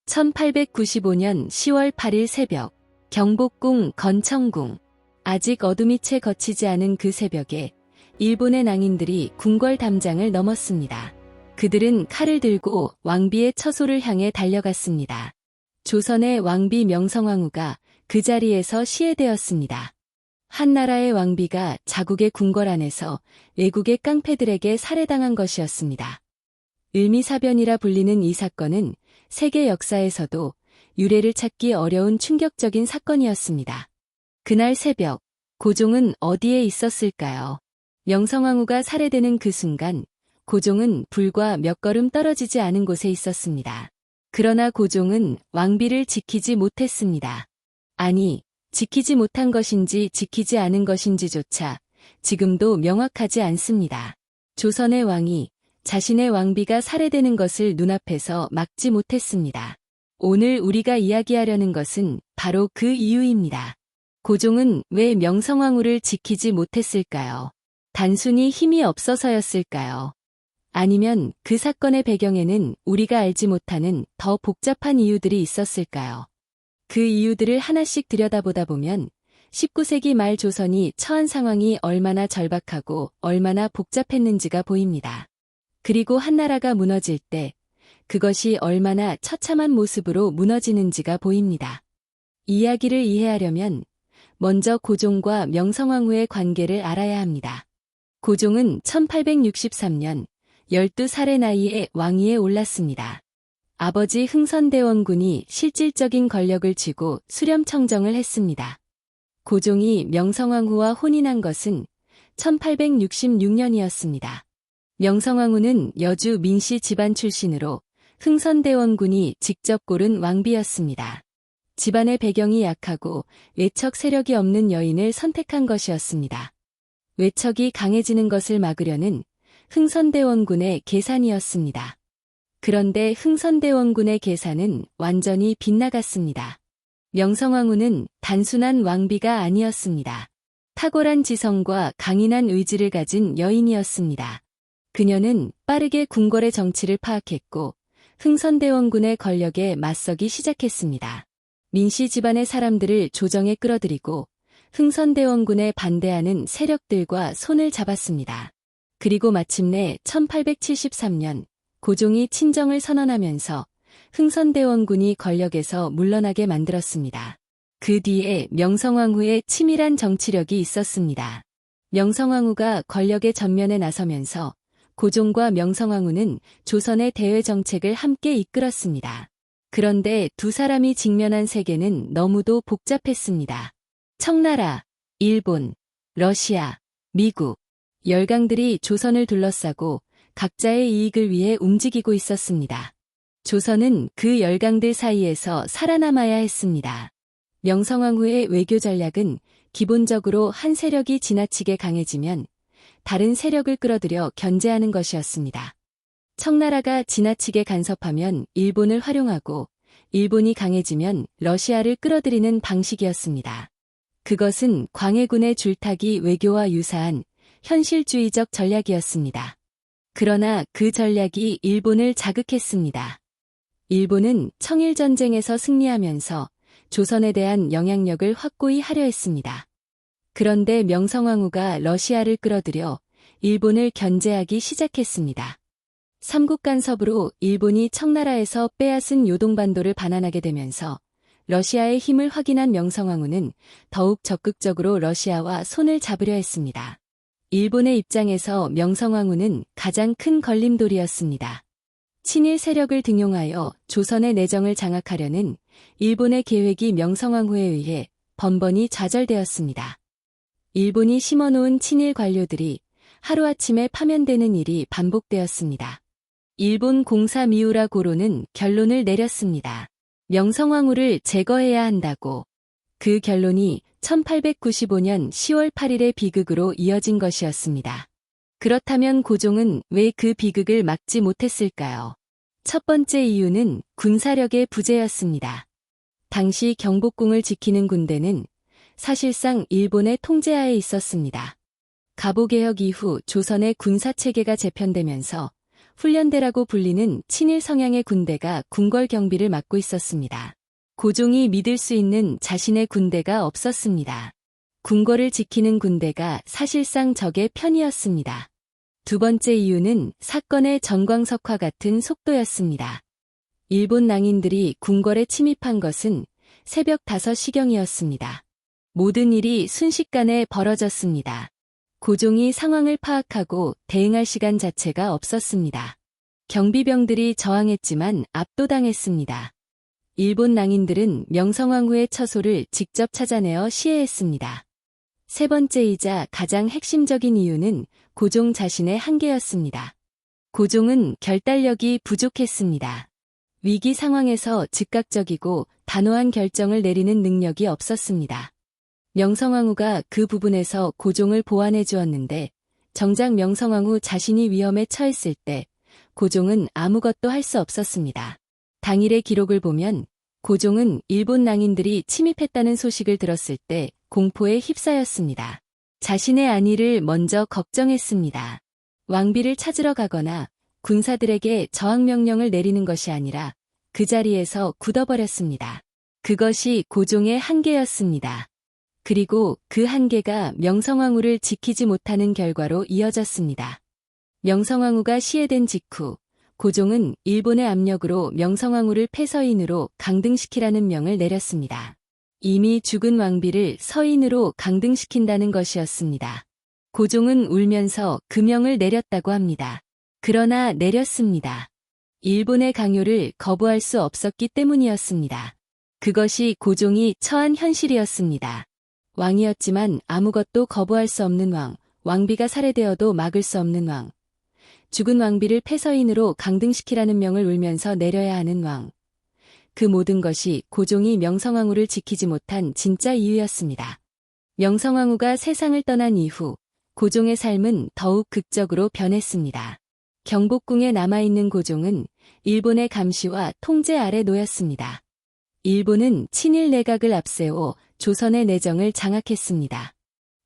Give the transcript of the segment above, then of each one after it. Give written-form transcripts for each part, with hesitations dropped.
1895년 10월 8일 새벽, 경복궁 건청궁. 아직 어둠이 채 걷히지 않은 그 새벽에 일본의 낭인들이 궁궐 담장을 넘었습니다. 그들은 칼을 들고 왕비의 처소를 향해 달려갔습니다. 조선의 왕비 명성황후가 그 자리에서 시해되었습니다. 한나라의 왕비가 자국의 궁궐 안에서 외국의 깡패들에게 살해당한 것이었습니다. 을미사변이라 불리는 이 사건은 세계 역사에서도 유례를 찾기 어려운 충격적인 사건이었습니다. 그날 새벽, 고종은 어디에 있었을까요? 명성황후가 살해되는 그 순간, 고종은 불과 몇 걸음 떨어지지 않은 곳에 있었습니다. 그러나 고종은 왕비를 지키지 못했습니다. 아니, 지키지 못한 것인지 지키지 않은 것인지조차 지금도 명확하지 않습니다. 조선의 왕이 자신의 왕비가 살해되는 것을 눈앞에서 막지 못했습니다. 오늘 우리가 이야기하려는 것은 바로 그 이유입니다. 고종은 왜 명성황후를 지키지 못했을까요? 단순히 힘이 없어서였을까요? 아니면 그 사건의 배경에는 우리가 알지 못하는 더 복잡한 이유들이 있었을까요? 그 이유들을 하나씩 들여다보다 보면 19세기 말 조선이 처한 상황이 얼마나 절박하고 얼마나 복잡했는지가 보입니다. 그리고 한나라가 무너질 때 그것이 얼마나 처참한 모습으로 무너지는지가 보입니다. 이야기를 이해하려면 먼저 고종과 명성황후의 관계를 알아야 합니다. 고종은 1863년 12살의 나이에 왕위에 올랐습니다. 아버지 흥선대원군이 실질적인 권력을 쥐고 수렴청정을 했습니다. 고종이 명성황후와 혼인한 것은 1866년이었습니다. 명성황후는 여주 민씨 집안 출신으로 흥선대원군이 직접 고른 왕비였습니다. 집안의 배경이 약하고 외척 세력이 없는 여인을 선택한 것이었습니다. 외척이 강해지는 것을 막으려는 흥선대원군의 계산이었습니다. 그런데 흥선대원군의 계산은 완전히 빗나갔습니다. 명성황후는 단순한 왕비가 아니었습니다. 탁월한 지성과 강인한 의지를 가진 여인이었습니다. 그녀는 빠르게 궁궐의 정치를 파악했고 흥선대원군의 권력에 맞서기 시작했습니다. 민씨 집안의 사람들을 조정에 끌어들이고 흥선대원군에 반대하는 세력들과 손을 잡았습니다. 그리고 마침내 1873년 고종이 친정을 선언하면서 흥선대원군이 권력에서 물러나게 만들었습니다. 그 뒤에 명성황후의 치밀한 정치력이 있었습니다. 명성황후가 권력의 전면에 나서면서 고종과 명성황후는 조선의 대외 정책을 함께 이끌었습니다. 그런데 두 사람이 직면한 세계는 너무도 복잡했습니다. 청나라, 일본, 러시아, 미국, 열강들이 조선을 둘러싸고 각자의 이익을 위해 움직이고 있었습니다. 조선은 그 열강들 사이에서 살아남아야 했습니다. 명성황후의 외교 전략은 기본적으로 한 세력이 지나치게 강해지면 다른 세력을 끌어들여 견제하는 것이었습니다. 청나라가 지나치게 간섭하면 일본을 활용하고 일본이 강해지면 러시아를 끌어들이는 방식이었습니다. 그것은 광해군의 줄타기 외교와 유사한 현실주의적 전략이었습니다. 그러나 그 전략이 일본을 자극했습니다. 일본은 청일전쟁에서 승리하면서 조선에 대한 영향력을 확고히 하려 했습니다. 그런데 명성황후가 러시아를 끌어들여 일본을 견제하기 시작했습니다. 삼국 간섭으로 일본이 청나라에서 빼앗은 요동반도를 반환하게 되면서 러시아의 힘을 확인한 명성황후는 더욱 적극적으로 러시아와 손을 잡으려 했습니다. 일본의 입장에서 명성황후는 가장 큰 걸림돌이었습니다. 친일 세력을 등용하여 조선의 내정을 장악하려는 일본의 계획이 명성황후에 의해 번번이 좌절되었습니다. 일본이 심어놓은 친일 관료들이 하루아침에 파면되는 일이 반복되었습니다. 일본 공사 미우라 고로는 결론을 내렸습니다. 명성황후를 제거해야 한다고. 그 결론이 1895년 10월 8일의 비극으로 이어진 것이었습니다. 그렇다면 고종은 왜 그 비극을 막지 못했을까요? 첫 번째 이유는 군사력의 부재였습니다. 당시 경복궁을 지키는 군대는 사실상 일본의 통제하에 있었습니다. 갑오개혁 이후 조선의 군사체계가 재편되면서 훈련대라고 불리는 친일 성향의 군대가 궁궐 경비를 맡고 있었습니다. 고종이 믿을 수 있는 자신의 군대가 없었습니다. 궁궐을 지키는 군대가 사실상 적의 편이었습니다. 두 번째 이유는 사건의 정광석화 같은 속도였습니다. 일본 낭인들이 궁궐에 침입한 것은 새벽 5시경이었습니다. 모든 일이 순식간에 벌어졌습니다. 고종이 상황을 파악하고 대응할 시간 자체가 없었습니다. 경비병들이 저항했지만 압도당했습니다. 일본 낭인들은 명성황후의 처소를 직접 찾아내어 시해했습니다. 세 번째이자 가장 핵심적인 이유는 고종 자신의 한계였습니다. 고종은 결단력이 부족했습니다. 위기 상황에서 즉각적이고 단호한 결정을 내리는 능력이 없었습니다. 명성황후가 그 부분에서 고종을 보완해 주었는데 정작 명성황후 자신이 위험에 처했을 때 고종은 아무것도 할 수 없었습니다. 당일의 기록을 보면 고종은 일본 낭인들이 침입했다는 소식을 들었을 때 공포에 휩싸였습니다. 자신의 안위를 먼저 걱정했습니다. 왕비를 찾으러 가거나 군사들에게 저항명령을 내리는 것이 아니라 그 자리에서 굳어버렸습니다. 그것이 고종의 한계였습니다. 그리고 그 한계가 명성황후를 지키지 못하는 결과로 이어졌습니다. 명성황후가 시해된 직후 고종은 일본의 압력으로 명성황후를 폐서인으로 강등시키라는 명을 내렸습니다. 이미 죽은 왕비를 서인으로 강등시킨다는 것이었습니다. 고종은 울면서 그 명을 내렸다고 합니다. 그러나 내렸습니다. 일본의 강요를 거부할 수 없었기 때문이었습니다. 그것이 고종이 처한 현실이었습니다. 왕이었지만 아무것도 거부할 수 없는 왕, 왕비가 살해되어도 막을 수 없는 왕, 죽은 왕비를 폐서인으로 강등시키라는 명을 울면서 내려야 하는 왕. 그 모든 것이 고종이 명성황후를 지키지 못한 진짜 이유였습니다. 명성황후가 세상을 떠난 이후 고종의 삶은 더욱 극적으로 변했습니다. 경복궁에 남아있는 고종은 일본의 감시와 통제 아래 놓였습니다. 일본은 친일 내각을 앞세워 조선의 내정을 장악했습니다.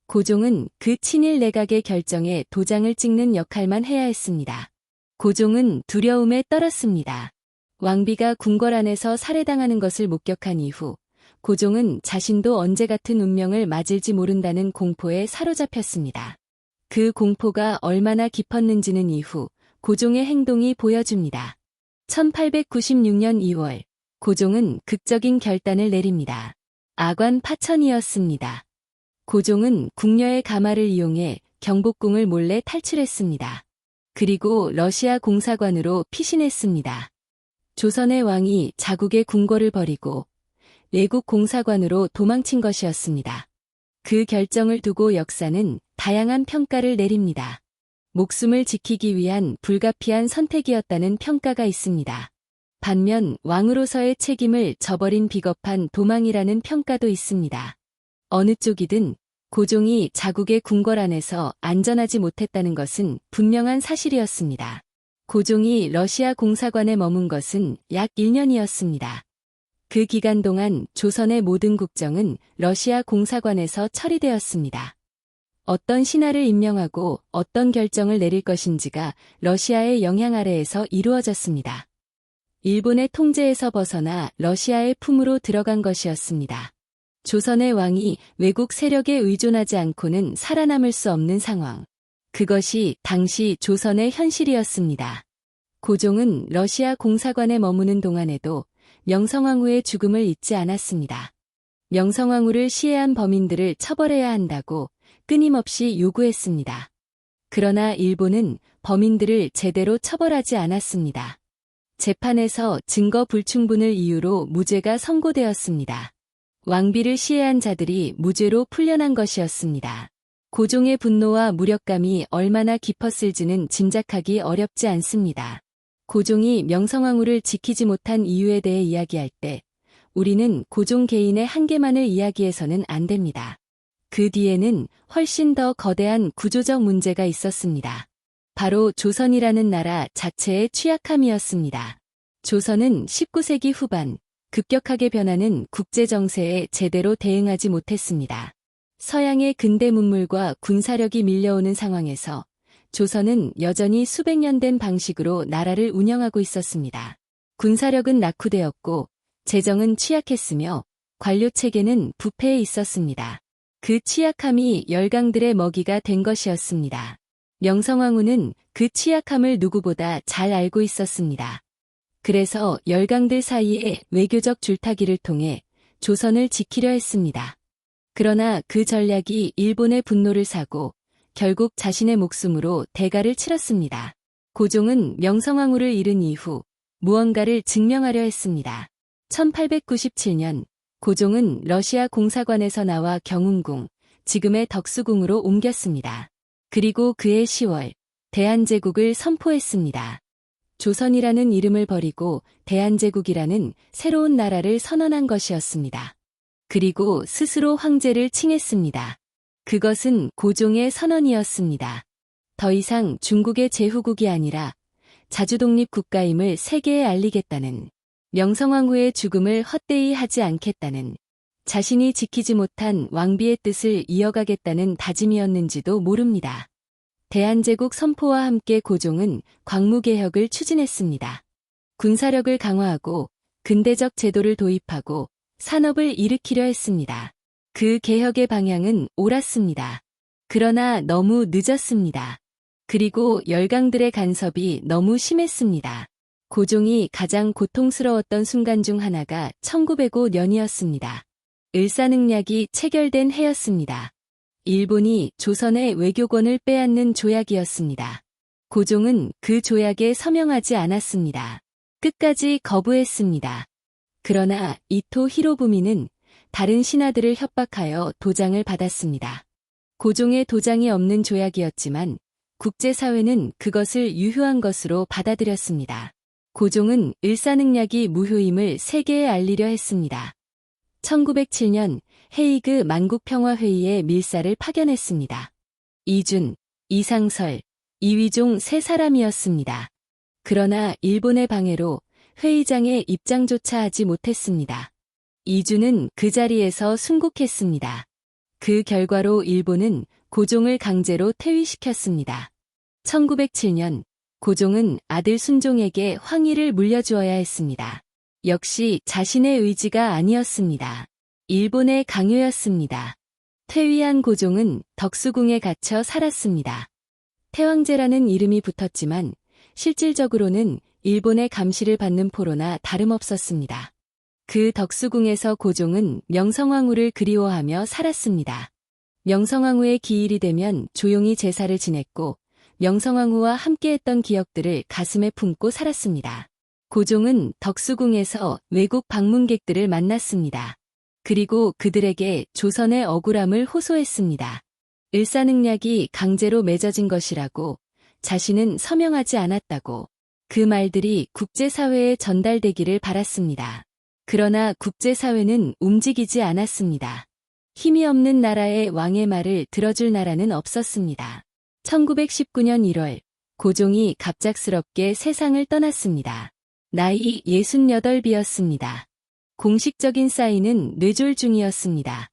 고종은 그 친일 내각의 결정에 도장을 찍는 역할만 해야 했습니다. 고종은 두려움에 떨었습니다. 왕비가 궁궐 안에서 살해당하는 것을 목격한 이후 고종은 자신도 언제 같은 운명을 맞을지 모른다는 공포에 사로잡혔습니다. 그 공포가 얼마나 깊었는지는 이후 고종의 행동이 보여줍니다. 1896년 2월 고종은 극적인 결단을 내립니다. 아관 파천이었습니다. 고종은 궁녀의 가마를 이용해 경복궁을 몰래 탈출했습니다. 그리고 러시아 공사관으로 피신했습니다. 조선의 왕이 자국의 궁궐을 버리고 외국 공사관으로 도망친 것이었습니다. 그 결정을 두고 역사는 다양한 평가를 내립니다. 목숨을 지키기 위한 불가피한 선택이었다는 평가가 있습니다. 반면 왕으로서의 책임을 저버린 비겁한 도망이라는 평가도 있습니다. 어느 쪽이든 고종이 자국의 궁궐 안에서 안전하지 못했다는 것은 분명한 사실이었습니다. 고종이 러시아 공사관에 머문 것은 약 1년이었습니다. 그 기간 동안 조선의 모든 국정은 러시아 공사관에서 처리되었습니다. 어떤 신하를 임명하고 어떤 결정을 내릴 것인지가 러시아의 영향 아래에서 이루어졌습니다. 일본의 통제에서 벗어나 러시아의 품으로 들어간 것이었습니다. 조선의 왕이 외국 세력에 의존하지 않고는 살아남을 수 없는 상황. 그것이 당시 조선의 현실이었습니다. 고종은 러시아 공사관에 머무는 동안에도 명성황후의 죽음을 잊지 않았습니다. 명성황후를 시해한 범인들을 처벌해야 한다고 끊임없이 요구했습니다. 그러나 일본은 범인들을 제대로 처벌하지 않았습니다. 재판에서 증거 불충분을 이유로 무죄가 선고되었습니다. 왕비를 시해한 자들이 무죄로 풀려난 것이었습니다. 고종의 분노와 무력감이 얼마나 깊었을지는 짐작하기 어렵지 않습니다. 고종이 명성황후를 지키지 못한 이유에 대해 이야기할 때 우리는 고종 개인의 한계만을 이야기해서는 안 됩니다. 그 뒤에는 훨씬 더 거대한 구조적 문제가 있었습니다. 바로 조선이라는 나라 자체의 취약함이었습니다. 조선은 19세기 후반 급격하게 변하는 국제 정세에 제대로 대응하지 못했습니다. 서양의 근대 문물과 군사력이 밀려오는 상황에서 조선은 여전히 수백 년 된 방식으로 나라를 운영하고 있었습니다. 군사력은 낙후되었고 재정은 취약했으며 관료체계는 부패해 있었습니다. 그 취약함이 열강들의 먹이가 된 것이었습니다. 명성황후는 그 취약함을 누구보다 잘 알고 있었습니다. 그래서 열강들 사이에 외교적 줄타기를 통해 조선을 지키려 했습니다. 그러나 그 전략이 일본의 분노를 사고 결국 자신의 목숨으로 대가를 치렀습니다. 고종은 명성황후를 잃은 이후 무언가를 증명하려 했습니다. 1897년 고종은 러시아 공사관에서 나와 경운궁, 지금의 덕수궁으로 옮겼습니다. 그리고 그해 10월 대한제국을 선포했습니다. 조선이라는 이름을 버리고 대한제국이라는 새로운 나라를 선언한 것이었습니다. 그리고 스스로 황제를 칭했습니다. 그것은 고종의 선언이었습니다. 더 이상 중국의 제후국이 아니라 자주독립 국가임을 세계에 알리겠다는, 명성황후의 죽음을 헛되이 하지 않겠다는, 자신이 지키지 못한 왕비의 뜻을 이어가겠다는 다짐이었는지도 모릅니다. 대한제국 선포와 함께 고종은 광무개혁을 추진했습니다. 군사력을 강화하고 근대적 제도를 도입하고 산업을 일으키려 했습니다. 그 개혁의 방향은 옳았습니다. 그러나 너무 늦었습니다. 그리고 열강들의 간섭이 너무 심했습니다. 고종이 가장 고통스러웠던 순간 중 하나가 1905년이었습니다. 을사늑약이 체결된 해였습니다. 일본이 조선의 외교권을 빼앗는 조약이었습니다. 고종은 그 조약에 서명하지 않았습니다. 끝까지 거부했습니다. 그러나 이토 히로부미는 다른 신하들을 협박하여 도장을 받았습니다. 고종의 도장이 없는 조약이었지만 국제사회는 그것을 유효한 것으로 받아들였습니다. 고종은 을사늑약이 무효임을 세계에 알리려 했습니다. 1907년 헤이그 만국평화회의에 밀사를 파견했습니다. 이준, 이상설, 이휘종 세 사람이었습니다. 그러나 일본의 방해로 회의장에 입장조차 하지 못했습니다. 이준은 그 자리에서 순국했습니다. 그 결과로 일본은 고종을 강제로 퇴위시켰습니다. 1907년 고종은 아들 순종에게 황위를 물려주어야 했습니다. 역시 자신의 의지가 아니었습니다. 일본의 강요였습니다. 퇴위한 고종은 덕수궁에 갇혀 살았습니다. 태왕제라는 이름이 붙었지만 실질적으로는 일본의 감시를 받는 포로나 다름없었습니다. 그 덕수궁에서 고종은 명성황후를 그리워하며 살았습니다. 명성황후의 기일이 되면 조용히 제사를 지냈고 명성황후와 함께했던 기억들을 가슴에 품고 살았습니다. 고종은 덕수궁에서 외국 방문객들을 만났습니다. 그리고 그들에게 조선의 억울함을 호소했습니다. 을사늑약이 강제로 맺어진 것이라고, 자신은 서명하지 않았다고, 그 말들이 국제사회에 전달되기를 바랐습니다. 그러나 국제사회는 움직이지 않았습니다. 힘이 없는 나라의 왕의 말을 들어줄 나라는 없었습니다. 1919년 1월, 고종이 갑작스럽게 세상을 떠났습니다. 나이 68이었습니다. 공식적인 사인은 뇌졸 중이었습니다.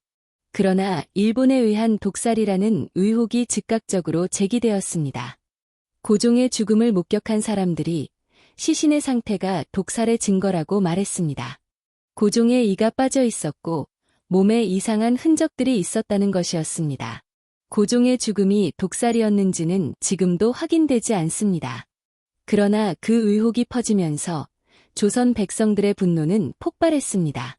그러나 일본에 의한 독살이라는 의혹이 즉각적으로 제기되었습니다. 고종의 죽음을 목격한 사람들이 시신의 상태가 독살의 증거라고 말했습니다. 고종의 이가 빠져 있었고 몸에 이상한 흔적들이 있었다는 것이었습니다. 고종의 죽음이 독살이었는지는 지금도 확인되지 않습니다. 그러나 그 의혹이 퍼지면서 조선 백성들의 분노는 폭발했습니다.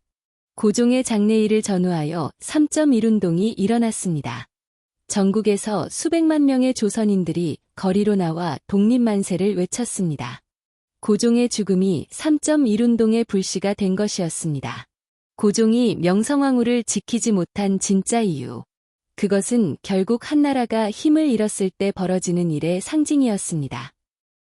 고종의 장례일을 전후하여 3.1운동이 일어났습니다. 전국에서 수백만 명의 조선인들이 거리로 나와 독립만세를 외쳤습니다. 고종의 죽음이 3.1운동의 불씨가 된 것이었습니다. 고종이 명성황후를 지키지 못한 진짜 이유. 그것은 결국 한나라가 힘을 잃었을 때 벌어지는 일의 상징이었습니다.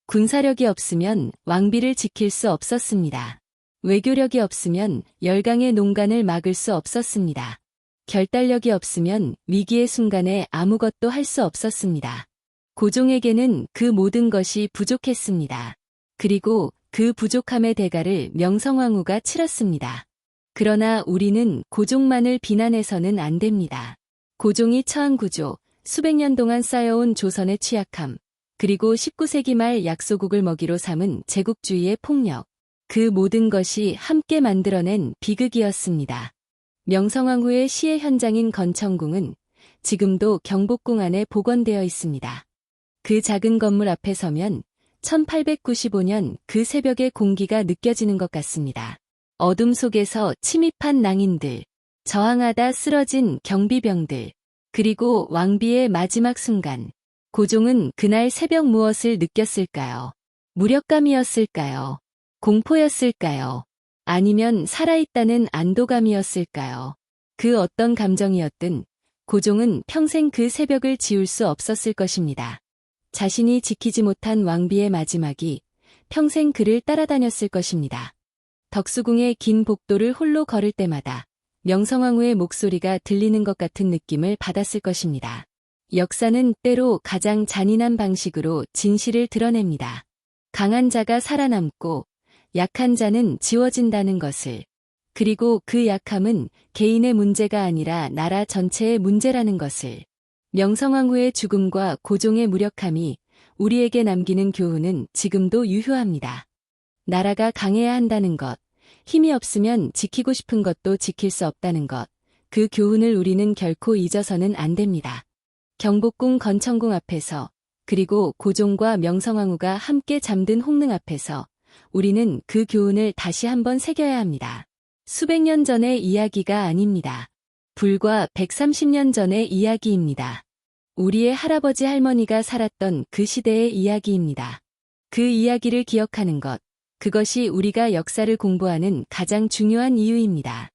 군사력이 없으면 왕비를 지킬 수 없었습니다. 외교력이 없으면 열강의 농간을 막을 수 없었습니다. 결단력이 없으면 위기의 순간에 아무것도 할 수 없었습니다. 고종에게는 그 모든 것이 부족했습니다. 그리고 그 부족함의 대가를 명성황후가 치렀습니다. 그러나 우리는 고종만을 비난해서는 안 됩니다. 고종이 처한 구조, 수백 년 동안 쌓여온 조선의 취약함, 그리고 19세기 말 약소국을 먹이로 삼은 제국주의의 폭력. 그 모든 것이 함께 만들어낸 비극이었습니다. 명성황후의 시해 현장인 건천궁은 지금도 경복궁 안에 복원되어 있습니다. 그 작은 건물 앞에 서면 1895년 그 새벽의 공기가 느껴지는 것 같습니다. 어둠 속에서 침입한 낭인들, 저항하다 쓰러진 경비병들, 그리고 왕비의 마지막 순간. 고종은 그날 새벽 무엇을 느꼈을까요? 무력감이었을까요? 공포였을까요? 아니면 살아있다는 안도감이었을까요? 그 어떤 감정이었든 고종은 평생 그 새벽을 지울 수 없었을 것입니다. 자신이 지키지 못한 왕비의 마지막이 평생 그를 따라다녔을 것입니다. 덕수궁의 긴 복도를 홀로 걸을 때마다 명성황후의 목소리가 들리는 것 같은 느낌을 받았을 것입니다. 역사는 때로 가장 잔인한 방식으로 진실을 드러냅니다. 강한 자가 살아남고 약한 자는 지워진다는 것을. 그리고 그 약함은 개인의 문제가 아니라 나라 전체의 문제라는 것을. 명성황후의 죽음과 고종의 무력함이 우리에게 남기는 교훈은 지금도 유효합니다. 나라가 강해야 한다는 것, 힘이 없으면 지키고 싶은 것도 지킬 수 없다는 것, 그 교훈을 우리는 결코 잊어서는 안 됩니다. 경복궁 건천궁 앞에서, 그리고 고종과 명성황후가 함께 잠든 홍릉 앞에서 우리는 그 교훈을 다시 한번 새겨야 합니다. 수백 년 전의 이야기가 아닙니다. 불과 130년 전의 이야기입니다. 우리의 할아버지 할머니가 살았던 그 시대의 이야기입니다. 그 이야기를 기억하는 것, 그것이 우리가 역사를 공부하는 가장 중요한 이유입니다.